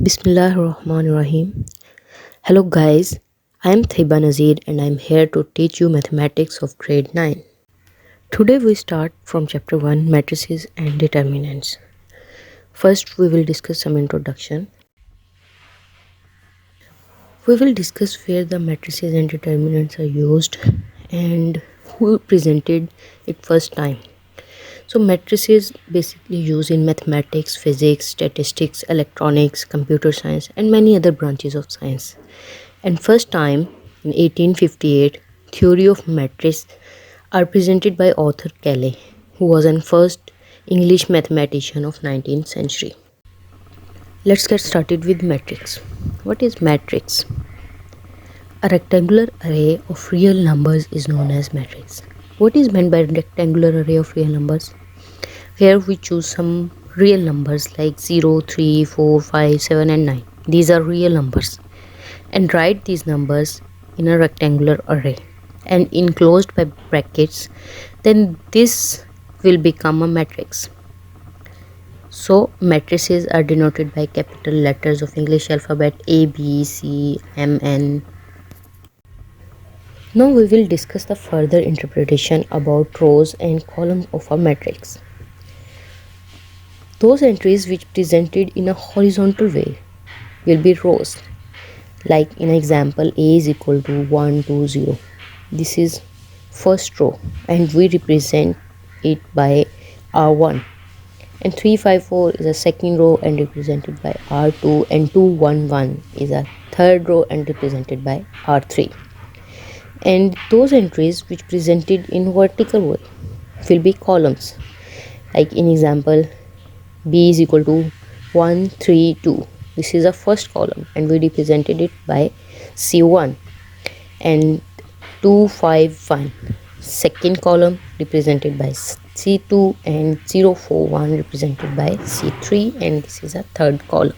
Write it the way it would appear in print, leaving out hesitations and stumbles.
Bismillahirrahmanirrahim. Hello guys, I am Thaiba Nazir and I am here to teach you mathematics of grade 9. Today we start from chapter 1 Matrices and Determinants. First we will discuss some introduction. We will discuss where the matrices and determinants are used and who presented it first time. So matrices basically used in mathematics, physics, statistics, electronics, computer science and many other branches of science. And first time in 1858, theory of matrices are presented by author Cayley, who was an first English mathematician of 19th century. Let's get started with matrix. What is matrix? A rectangular array of real numbers is known as matrix. What is meant by rectangular array of real numbers? Here we choose some real numbers like 0, 3, 4, 5, 7 and 9. These are real numbers. And write these numbers in a rectangular array and enclosed by brackets, then this will become a matrix. So matrices are denoted by capital letters of English alphabet A, B, C, M, N. Now we will discuss the further interpretation about rows and columns of a matrix. Those entries which presented in a horizontal way will be rows. Like in example, A is equal to 1, 2, 0. This is first row and we represent it by R1. And 3, 5, 4 is a second row and represented by R2, and 2, 1, 1 is a third row and represented by R3. And those entries which presented in vertical way will be columns. Like in example, B is equal to 1, 3, 2. This is a first column and we represented it by C1, and 2, 5, 1. Second column represented by C2 and 0, 4, 1 represented by C3, and this is a third column.